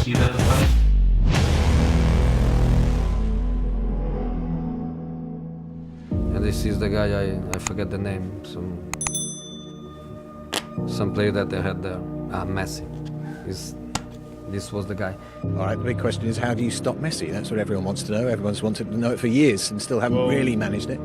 Messi does play. And this is the guy, I forget the name, some player that they had there, Messi. This was the guy. All right, the big question is, how do you stop Messi? That's what everyone wants to know. Everyone's wanted to know it for years and still haven't really managed it.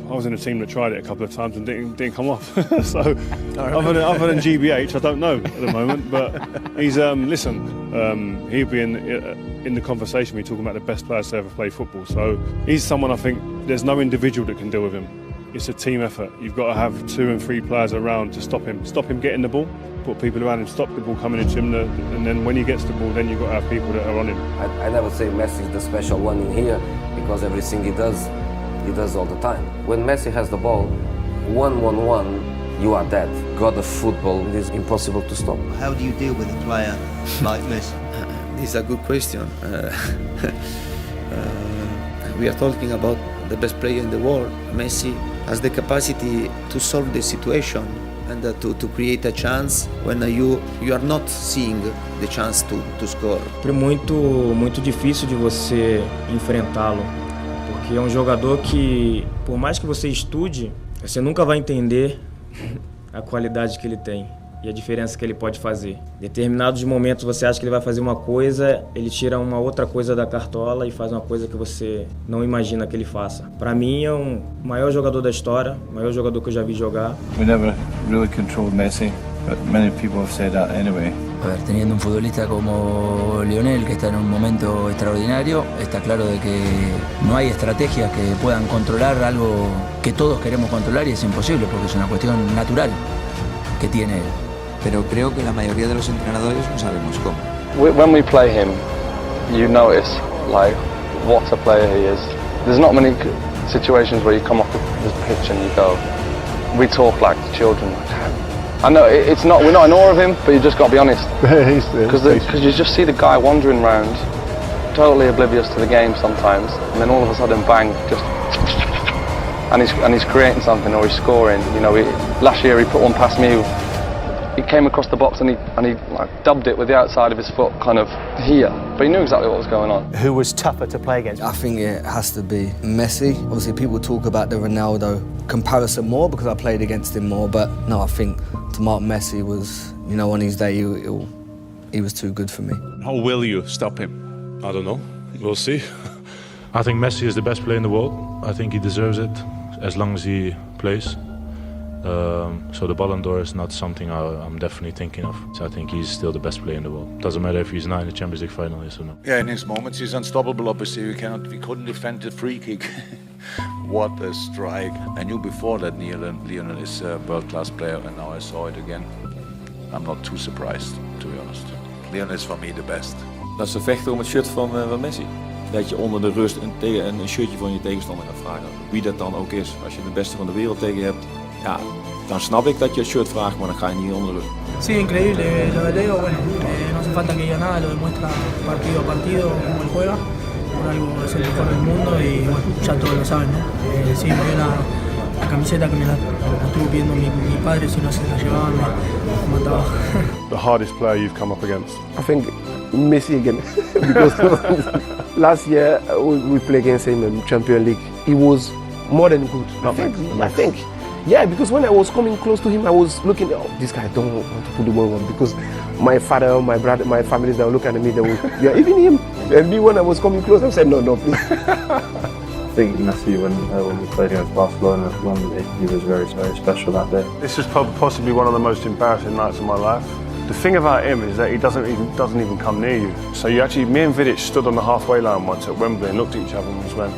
I was in a team that tried it a couple of times and didn't come off. So other than GBH, I don't know at the moment. But he's he'll be in the conversation. We're talking about the best players to ever play football. So he's someone I think there's no individual that can deal with him. It's a team effort. You've got to have 2 and 3 players around to stop him getting the ball. Put people around him, stop the ball coming into him, and then when he gets the ball, then you've got to have people that are on him. I never say Messi is the special one in here, because everything he does all the time. When Messi has the ball, 1-1-1, you are dead. God of football, it is impossible to stop. How do you deal with a player like Messi? This is a good question. We are talking about the best player in the world. Messi has the capacity to solve the situation and to create a chance when you are not seeing the chance to score. É muito difícil de você enfrentá-lo, porque é um jogador que, por mais que você estude, você nunca vai entender a qualidade que ele tem e a diferença que ele pode fazer. Em determinados momentos você acha que ele vai fazer uma coisa, ele tira uma outra coisa da cartola e faz uma coisa que você não imagina que ele faça. Para mim é o maior jogador da história, o maior jogador que eu já vi jogar. We never really controlled Messi, but many people have said that anyway. A ver, teniendo un futbolista como Lionel, que está en un momento extraordinario, está claro de que no hay estrategias que puedan controlar algo que todos queremos controlar y es imposible porque es una cuestión natural que tiene él. Pero creo que la mayoría de los entrenadores no sabemos cómo. When we play him, you notice like what a player he is. There's not many situations where you come off the pitch and you go, we talk like children. I know it's not. We're not in awe of him, but you just got to be honest. Because you just see the guy wandering around, totally oblivious to the game sometimes, and then all of a sudden, bang, just and he's creating something or he's scoring. You know, last year he put one past me. He came across the box and he like dubbed it with the outside of his foot, kind of here. But he knew exactly what was going on. Who was tougher to play against? I think it has to be Messi. Obviously, people talk about the Ronaldo comparison more because I played against him more. But no, I think to mark Messi was, you know, on his day, he was too good for me. How will you stop him? I don't know. We'll see. I think Messi is the best player in the world. I think he deserves it as long as he plays. So the Ballon d'Or is not something I'm definitely thinking of. So I think he's still the best player in the world. Doesn't matter if he's not in the Champions League final, yes or no. Yeah, in his moments he's unstoppable. Obviously, we couldn't defend the free kick. What a strike! I knew before that Lionel is a world-class player, and now I saw it again. I'm not too surprised, to be honest. Lionel is for me the best. Dat ze vechten om het shirt van Messi. Dat je onder de rust een shirtje van je tegenstander gaat vragen. Wie dat dan ook is. Als je de beste van de wereld tegen je hebt, ja, dan snap ik dat je het shirt vraagt, maar dan ga je niet onder de rust. Sí, increíble. Lo de Leo, bueno, no hace falta que diga nada, lo demuestra partido a partido cómo él juega. Por algo es el mejor del mundo y bueno, ya todos lo saben, ¿no? Sí, me dio la camiseta que me la estuvo pidiendo mi padre, si no se la llevaban, me mataba. The hardest player you've come up against? I think Messi again, because last year we played against him in Champions League. He was more than good. I think. Yeah, because when I was coming close to him, I was looking, oh, this guy don't want to put the ball on, because my father, my brother, my family, they were looking at me, they were, yeah, even him. And me, when I was coming close, I said, no, please. I think Messi, when we played against Barcelona, he was very, very special that day. This is possibly one of the most embarrassing nights of my life. The thing about him is that he doesn't even come near you. So me and Vidic stood on the halfway line once at Wembley and looked at each other and just went.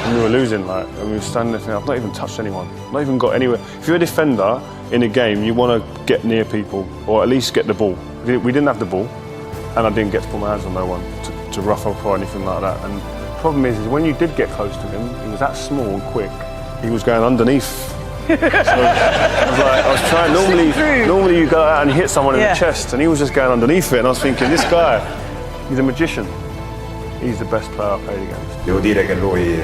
And we were losing, and we were standing there thinking, I've not even touched anyone, not even got anywhere. If you're a defender in a game, you want to get near people, or at least get the ball. We didn't have the ball, and I didn't get to put my hands on no one to rough up or anything like that. And the problem is when you did get close to him, he was that small and quick, he was going underneath. So I was trying, normally you go out and hit someone in the chest, and he was just going underneath it, and I was thinking, this guy, he's a magician. He's the best player I played against. Devo dire che lui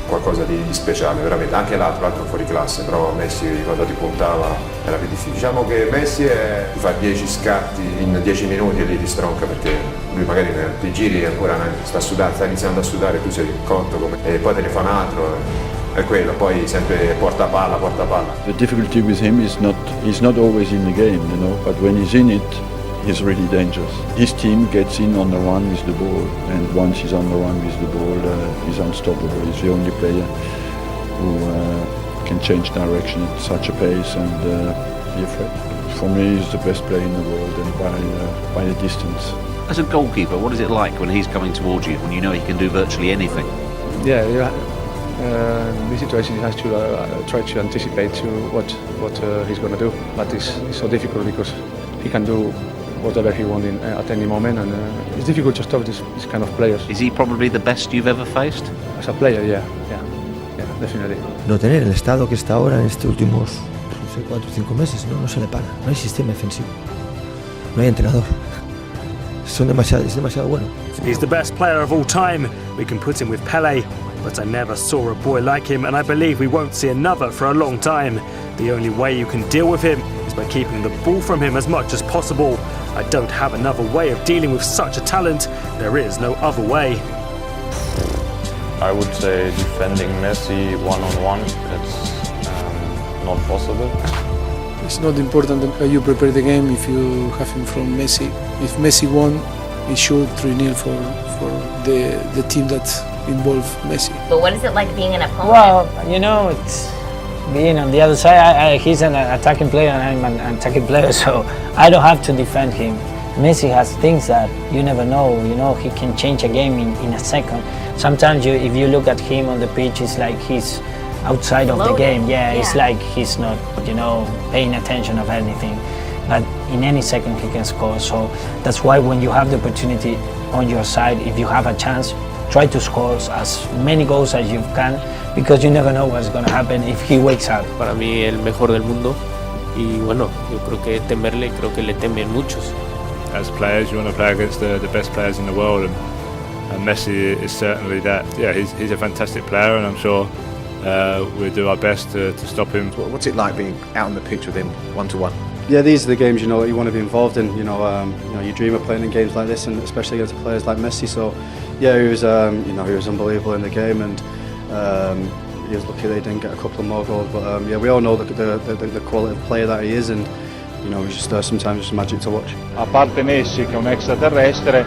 qualcosa di speciale, veramente. Anche l'altro fuori classe, però Messi quando ti puntava era più difficile. Diciamo che Messi ti fa 10 scatti in 10 minuti e lì ti stronca, perché lui magari ti giri e ancora sta iniziando a sudare, tu sei cotto e poi te ne fa un altro. È quello, poi sempre porta palla. The difficulty with him is he's not always in the game, you know, but when he's in it, he's really dangerous. His team gets in on the run with the ball, and once he's on the run with the ball, he's unstoppable. He's the only player who can change direction at such a pace and be a threat. For me, he's the best player in the world, and by a distance. As a goalkeeper, what is it like when he's coming towards you, when you know he can do virtually anything? Yeah. This situation he has to try to anticipate to what he's going to do, but it's so difficult because he can do whatever he wants at any moment, and it's difficult to stop this kind of players. Is he probably the best you've ever faced? As a player, yeah, definitely. No tener el estado que está ahora en estos últimos 4 o 5 meses, no se le para, no hay sistema defensivo, no hay entrenador. Es demasiado bueno. He's the best player of all time. We can put him with Pele, but I never saw a boy like him, and I believe we won't see another for a long time. The only way you can deal with him is by keeping the ball from him as much as possible. I don't have another way of dealing with such a talent. There is no other way. I would say defending Messi one-on-one, it's not possible. It's not important how you prepare the game if you have him from Messi. If Messi won, it should 3-0 for the team that involved Messi. But what is it like being an opponent? Well, you know, it's being on the other side. He's an attacking player and I'm an attacking player, so I don't have to defend him. Messi has things that you never know. You know, he can change a game in a second. Sometimes if you look at him on the pitch, it's like he's outside of the game. Yeah, it's like he's not, paying attention of anything. But in any second he can score. So that's why when you have the opportunity on your side, if you have a chance, try to score as many goals as you can, because you never know what's going to happen if he wakes up. Para mí el mejor del mundo, y bueno, yo creo que temerle, creo que le temen muchos. As players, you want to play against the best players in the world, and Messi is certainly that. Yeah, he's a fantastic player, and I'm sure we'll do our best to stop him. What's it like being out on the pitch with him one-to-one? Yeah, these are the games you want to be involved in. You dream of playing in games like this, and especially against players like Messi. So, yeah, he was unbelievable in the game, and he was lucky that he didn't get a couple of more goals. But yeah, we all know the quality of player that he is, and he's just sometimes just magic to watch. A parte Messi che è un extraterrestre,